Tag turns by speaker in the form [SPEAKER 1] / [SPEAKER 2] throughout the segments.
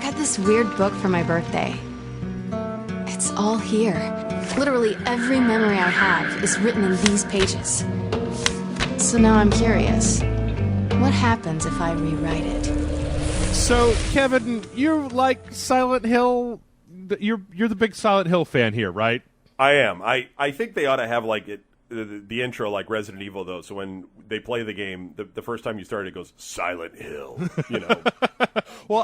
[SPEAKER 1] had this weird book for my birthday. It's all here. Literally every memory I have is written in these pages. So now I'm curious. What happens if I rewrite it?
[SPEAKER 2] So, Kevin, you like Silent Hill. You're the big Silent Hill fan here, right?
[SPEAKER 3] I am. I think they ought to have like the intro like Resident Evil, though. So when they play the game, the first time you start, it goes Silent Hill. You know.
[SPEAKER 2] Well,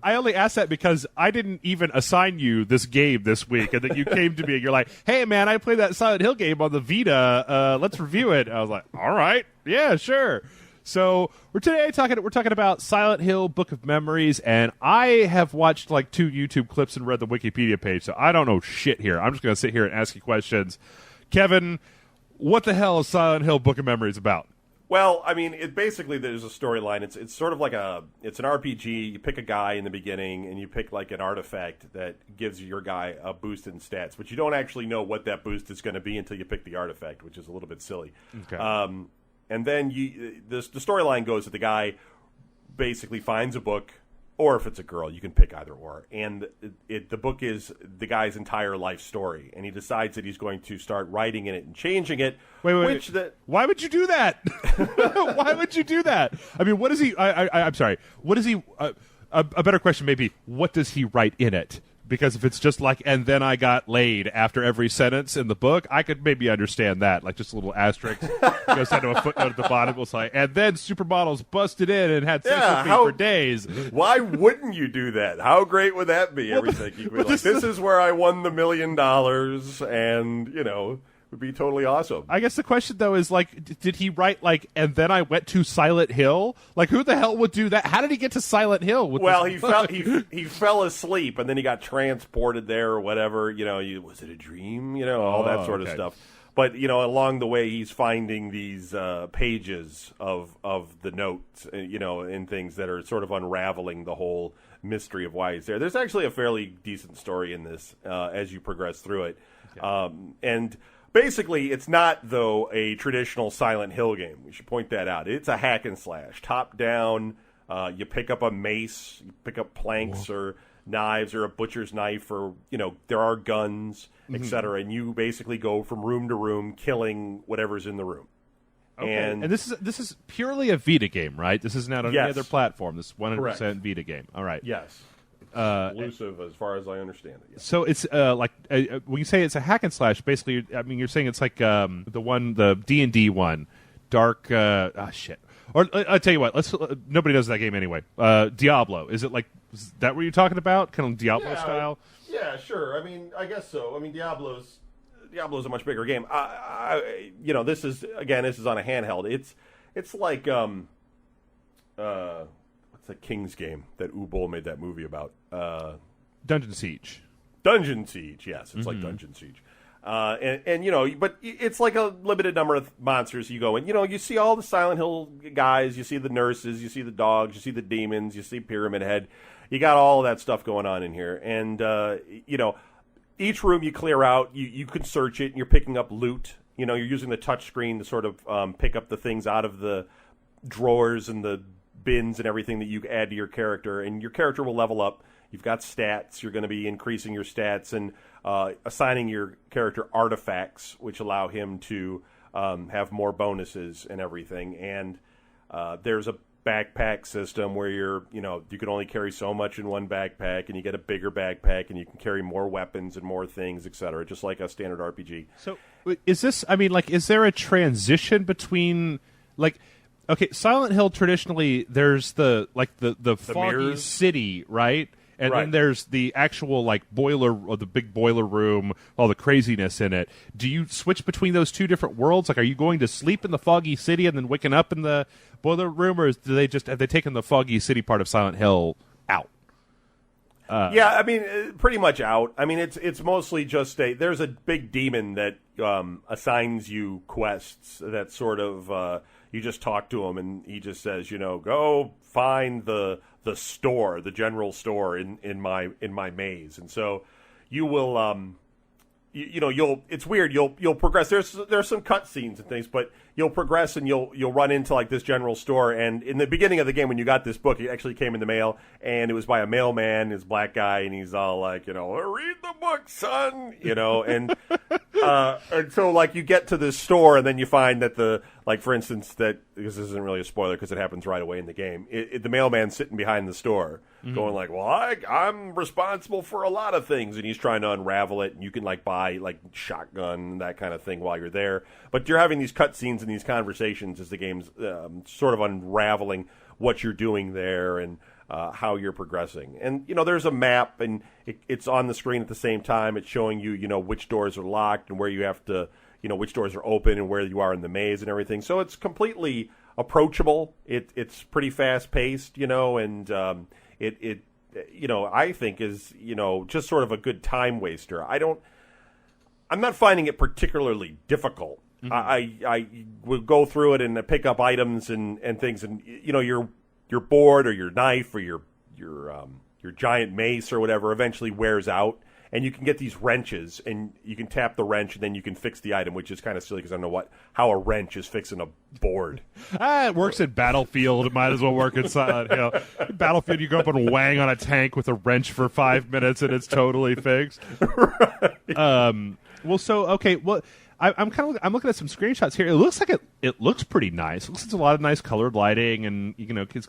[SPEAKER 2] I only asked that because I didn't even assign you this game this week, and then you came to me and you're like, "Hey, man, I played that Silent Hill game on the Vita. Let's review it." I was like, "All right, yeah, sure." So we're talking about Silent Hill: Book of Memories, and I have watched like 2 YouTube clips and read the Wikipedia page, so I don't know shit here. I'm just going to sit here and ask you questions. Kevin, what the hell is Silent Hill: Book of Memories about?
[SPEAKER 3] Well, I mean, basically there's a storyline. It's sort of like it's an RPG. You pick a guy in the beginning, and you pick like an artifact that gives your guy a boost in stats, but you don't actually know what that boost is going to be until you pick the artifact, which is a little bit silly.
[SPEAKER 2] Okay.
[SPEAKER 3] And then the storyline goes that the guy basically finds a book, or if it's a girl, you can pick either or. And the book is the guy's entire life story, and he decides that he's going to start writing in it and changing it.
[SPEAKER 2] Wait. Why would you do that? Why would you do that? I mean, what is he? I'm sorry. What is he? A better question may be, what does he write in it? Because if it's just like, and then I got laid after every sentence in the book, I could maybe understand that. Like just a little asterisk goes down to a footnote at the bottom. It's like, and then supermodels busted in and had sex with me for days.
[SPEAKER 3] Why wouldn't you do that? How great would that be? Everything. You could be like, this is where I won the $1 million, and, you know, would be totally awesome.
[SPEAKER 2] I guess the question, though, is, like, did he write, like, and then I went to Silent Hill? Like, who the hell would do that? How did he get to Silent Hill?
[SPEAKER 3] Well, he fell asleep, and then he got transported there or whatever. You know, was it a dream? You know, all that sort of stuff. But, you know, along the way, he's finding these pages of the notes, you know, and things that are sort of unraveling the whole mystery of why he's there. There's actually a fairly decent story in this as you progress through it. Okay. And basically, it's not, though, a traditional Silent Hill game. We should point that out. It's a hack and slash, top down. You pick up a mace, you pick up planks or knives or a butcher's knife, or, you know, there are guns, etc. And you basically go from room to room, killing whatever's in the room.
[SPEAKER 2] Okay. And this is purely a Vita game, right? This is not on any other platform. This is 100% Correct. Vita game. All right.
[SPEAKER 3] Yes. Exclusive, as far as I understand it. Yes.
[SPEAKER 2] So it's when you say it's a hack and slash, basically, I mean, you're saying it's like the D&D one, Dark. Shit. Or I'll tell you what. Nobody knows that game anyway. Diablo. Is that what you're talking about? Kind of Diablo style.
[SPEAKER 3] Yeah, sure. I mean, I guess so. I mean, Diablo's a much bigger game. You know, this is on a handheld. It's like what's the King's game that Uwe made that movie about?
[SPEAKER 2] Dungeon Siege.
[SPEAKER 3] Dungeon Siege. Yes, it's like Dungeon Siege. And you know, but it's like a limited number of monsters you go in. You know, you see all the Silent Hill guys, you see the nurses, you see the dogs, you see the demons, you see Pyramid Head. You got all of that stuff going on in here. And, you know, each room you clear out, you can search it, and you're picking up loot. You know, you're using the touch screen to sort of pick up the things out of the drawers and the bins and everything that you add to your character. And your character will level up. You've got stats. You're going to be increasing your stats and assigning your character artifacts, which allow him to have more bonuses and everything. And there's a backpack system where you can only carry so much in one backpack, and you get a bigger backpack, and you can carry more weapons and more things, etc., just like a standard RPG.
[SPEAKER 2] So is this, I mean, like, is there a transition between, like, okay, Silent Hill traditionally, there's the foggy
[SPEAKER 3] mirrors?
[SPEAKER 2] city, right? And
[SPEAKER 3] Right.
[SPEAKER 2] then there's the actual, like, boiler, or the big boiler room, all the craziness in it. Do you switch between those two different worlds? Like, are you going to sleep in the foggy city and then waking up in the boiler room, or have they taken the foggy city part of Silent Hill out?
[SPEAKER 3] Yeah, I mean, pretty much out. I mean, it's mostly just there's a big demon that assigns you quests that sort of you just talk to him, and he just says, you know, go find the store, the general store in my maze. And so you will it's weird. You'll progress. There's some cutscenes and things, but you'll progress and you'll run into like this general store. And in the beginning of the game, when you got this book, it actually came in the mail, and it was by a mailman, this black guy, and he's all like, read the book, son, and so like you get to this store, and then you find that for instance, that because this isn't really a spoiler because it happens right away in the game, the mailman's sitting behind the store. Going like, well, I'm responsible for a lot of things, and he's trying to unravel it, and you can like buy like shotgun, that kind of thing while you're there. But you're having these cutscenes and these conversations as the game's sort of unraveling what you're doing there and how you're progressing. And there's a map, and it's on the screen at the same time. It's showing you which doors are locked and where you have to which doors are open and where you are in the maze and everything. So it's completely approachable. It's pretty fast paced, and It I think is just sort of a good time waster. I'm not finding it particularly difficult. Mm-hmm. I would go through it and pick up items and things, and your board or your knife or your giant mace or whatever eventually wears out. And you can get these wrenches, and you can tap the wrench, and then you can fix the item, which is kind of silly because I don't know how a wrench is fixing a board.
[SPEAKER 2] It works in Battlefield. It might as well work in Silent Hill. Battlefield, you go up and wang on a tank with a wrench for 5 minutes, and it's totally fixed. Right. I'm looking at some screenshots here. It looks like it looks pretty nice. It looks like there's a lot of nice colored lighting, and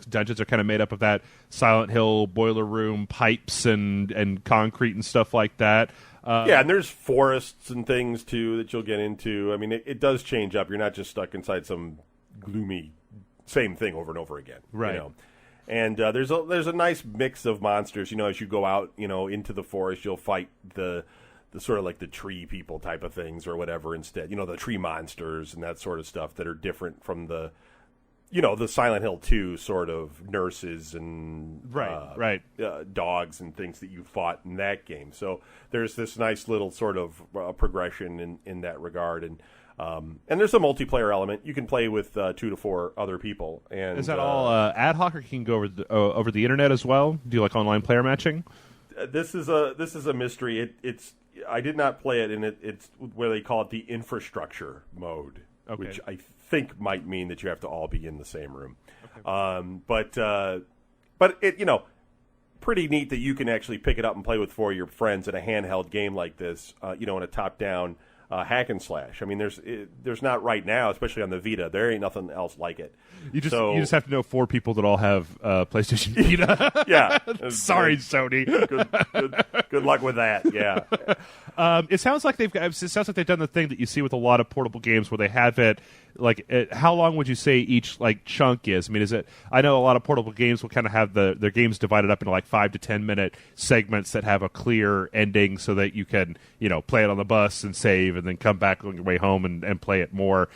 [SPEAKER 2] dungeons are kind of made up of that Silent Hill boiler room pipes and concrete and stuff like that.
[SPEAKER 3] And there's forests and things too that you'll get into. I mean, it does change up. You're not just stuck inside some gloomy same thing over and over again,
[SPEAKER 2] right?
[SPEAKER 3] And there's a nice mix of monsters. As you go out, into the forest, you'll fight the sort of like the tree people type of things or whatever instead. The tree monsters and that sort of stuff that are different from the Silent Hill 2 sort of nurses and dogs and things that you fought in that game. So there's this nice little sort of progression in that regard. And there's a multiplayer element. You can play with 2 to 4 other people. And
[SPEAKER 2] is that all ad hoc, or can you go over the internet as well? Do you like online player matching?
[SPEAKER 3] This is a mystery. I did not play it, and it's where they call it the infrastructure mode, which I think might mean that you have to all be in the same room. Okay. But it pretty neat that you can actually pick it up and play with 4 of your friends in a handheld game like this. In a top-down hack and slash. I mean, there's not right now, especially on the Vita. There ain't nothing else like it.
[SPEAKER 2] You just have to know 4 people that all have PlayStation Vita.
[SPEAKER 3] Yeah.
[SPEAKER 2] Sorry, Sony.
[SPEAKER 3] Good luck with that. Yeah.
[SPEAKER 2] It sounds like they've done the thing that you see with a lot of portable games where they have it. How long would you say each chunk is? I mean, I know a lot of portable games will kind of have their games divided up into 5 to 10 minute segments that have a clear ending, so that you can play it on the bus and save, and then come back on your way home and play it more.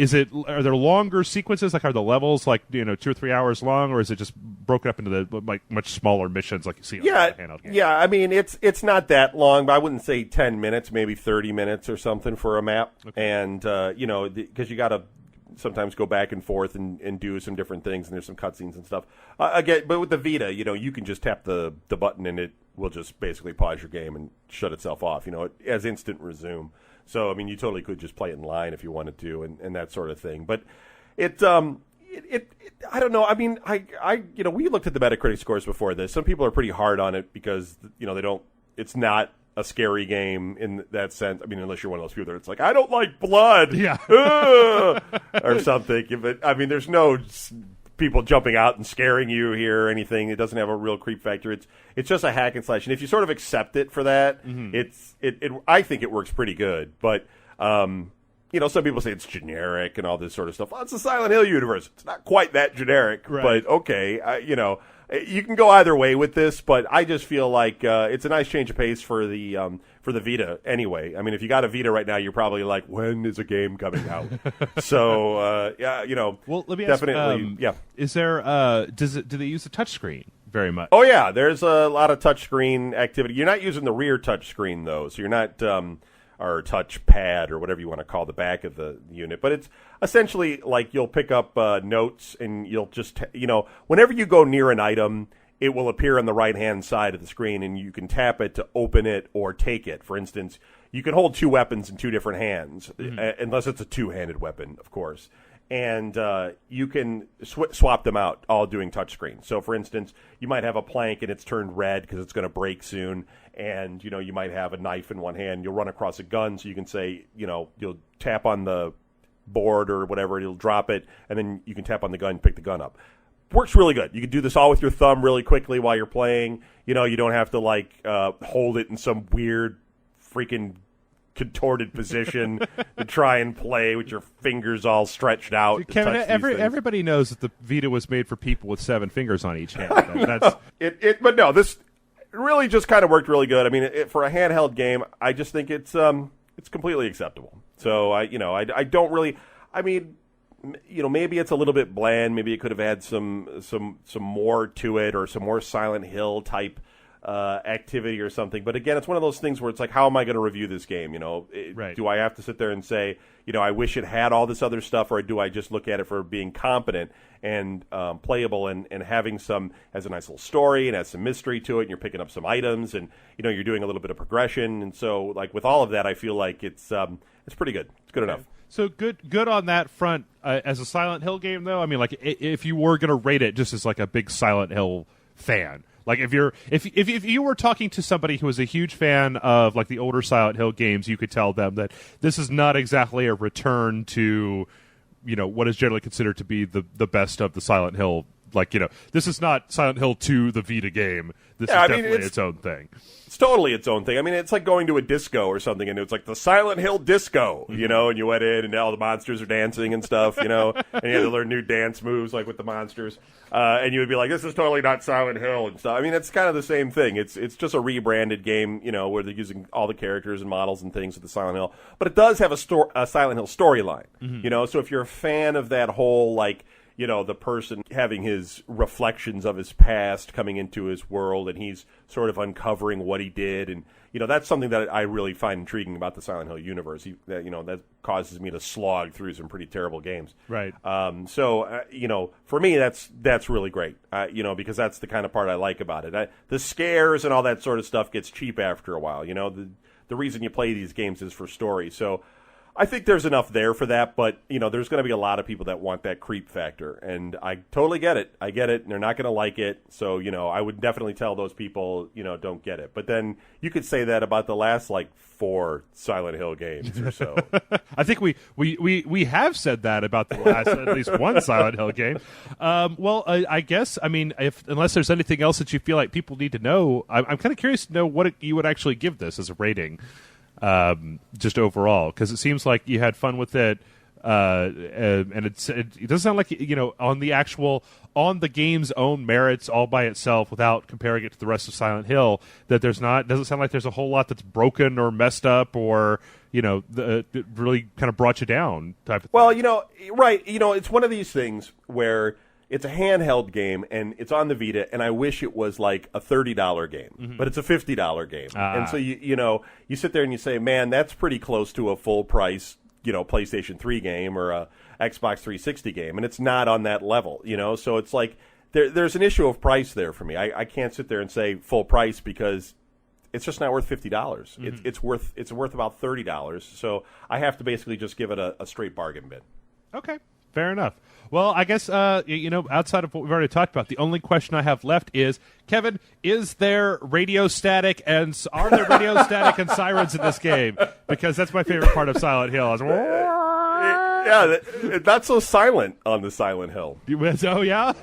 [SPEAKER 2] Are there longer sequences? Are the levels 2 or 3 hours long, or is it just broken up into the much smaller missions like you see on the handheld game?
[SPEAKER 3] Yeah, I mean it's not that long, but I wouldn't say 10 minutes, maybe 30 minutes or something for a map. Okay. And because you got to sometimes go back and forth and do some different things, and there's some cutscenes and stuff. Again, but with the Vita, you can just tap the button and it will just basically pause your game and shut itself off. It has instant resume. So, I mean, you totally could just play it in line if you wanted to, and that sort of thing. But I don't know. I mean, we looked at the Metacritic scores before this. Some people are pretty hard on it because, it's not a scary game in that sense. I mean, unless you're one of those people that's like, I don't like blood.
[SPEAKER 2] Yeah.
[SPEAKER 3] Or something. But, I mean, there's no people jumping out and scaring you here or anything. It doesn't have a real creep factor. It's just a hack and slash, and if you sort of accept it for that, I think it works pretty good. But some people say it's generic and all this sort of stuff. Well, it's a Silent Hill universe. It's not quite that generic, right. But okay, you can go either way with this. But I just feel like it's a nice change of pace for the Vita. Anyway, I mean, if you got a Vita right now, you're probably like, when is a game coming out? So
[SPEAKER 2] well, let me
[SPEAKER 3] definitely,
[SPEAKER 2] ask, is there do they use the touchscreen very much?
[SPEAKER 3] Oh yeah, there's a lot of touchscreen activity. You're not using the rear touchscreen though, so you're not or touch pad or whatever you want to call the back of the unit. But it's essentially like you'll pick up notes, and you'll just whenever you go near an item, it will appear on the right-hand side of the screen, and you can tap it to open it or take it. For instance, you can hold two weapons in two different hands, unless it's a two-handed weapon, of course. And you can swap them out, all doing touchscreen. So, for instance, you might have a plank and it's turned red because it's going to break soon. And, you might have a knife in one hand. You'll run across a gun, so you can say, you'll tap on the board or whatever, it'll drop it, and then you can tap on the gun and pick the gun up. Works really good. You can do this all with your thumb really quickly while you're playing. You don't have to, hold it in some weird freaking contorted position to try and play with your fingers all stretched out.
[SPEAKER 2] Kevin, everybody knows that the Vita was made for people with 7 fingers on each hand. That's
[SPEAKER 3] But no, this really just kind of worked really good. I mean, for a handheld game, I just think it's completely acceptable. So I don't really. I mean, maybe it's a little bit bland. Maybe it could have had some more to it, or some more Silent Hill type activity or something. But again, it's one of those things where it's like, how am I going to review this game?
[SPEAKER 2] Right.
[SPEAKER 3] Do I have to sit there and say, I wish it had all this other stuff, or do I just look at it for being competent and playable and having has a nice little story and has some mystery to it, and you're picking up some items, and you're doing a little bit of progression, and so with all of that, I feel like it's pretty good. It's good enough.
[SPEAKER 2] So good on that front. As a Silent Hill game, though, I mean, if you were going to rate it just as a big Silent Hill fan. If you were talking to somebody who is a huge fan of the older Silent Hill games, you could tell them that this is not exactly a return to what is generally considered to be the best of the Silent Hill. This is not Silent Hill 2, the Vita game. This is definitely its own thing.
[SPEAKER 3] It's totally its own thing. I mean, it's like going to a disco or something, and it's like the Silent Hill disco, and you went in, and all the monsters are dancing and stuff, and you had to learn new dance moves, with the monsters, and you would be like, this is totally not Silent Hill and stuff. I mean, it's kind of the same thing. It's just a rebranded game, where they're using all the characters and models and things with the Silent Hill, but it does have a Silent Hill storyline, so if you're a fan of that whole, the person having his reflections of his past coming into his world, and he's sort of uncovering what he did. And, that's something that I really find intriguing about the Silent Hill universe. That causes me to slog through some pretty terrible games.
[SPEAKER 2] Right.
[SPEAKER 3] For me, that's really great, because that's the kind of part I like about it. The scares and all that sort of stuff gets cheap after a while. The reason you play these games is for story. So I think there's enough there for that, but, there's going to be a lot of people that want that creep factor, and I totally get it. I get it, and they're not going to like it, so, I would definitely tell those people, don't get it. But then you could say that about the last, 4 Silent Hill games or so.
[SPEAKER 2] I think we have said that about the last at least one Silent Hill game. I guess, unless there's anything else that you feel like people need to know, I'm kind of curious to know what you would actually give this as a rating. Just overall, because it seems like you had fun with it, and it doesn't sound like on the game's own merits all by itself, without comparing it to the rest of Silent Hill, that doesn't sound like there's a whole lot that's broken or messed up, or it really kind of brought you down type of thing.
[SPEAKER 3] Well, right, it's one of these things where it's a handheld game, and it's on the Vita, and I wish it was a $30 game, but it's a $50 game. And so, you sit there and you say, man, that's pretty close to a full-price, PlayStation 3 game or a Xbox 360 game, and it's not on that level, So it's there's an issue of price there for me. I can't sit there and say full price, because it's just not worth $50. It's worth about $30, so I have to basically just give it a straight bargain bid.
[SPEAKER 2] Okay. Fair enough. Well, I guess, outside of what we've already talked about, the only question I have left is, Kevin, is there radio static, and are there radio static and sirens in this game? Because that's my favorite part of Silent Hill.
[SPEAKER 3] Yeah, not so silent on the Silent Hill.
[SPEAKER 2] Oh, yeah?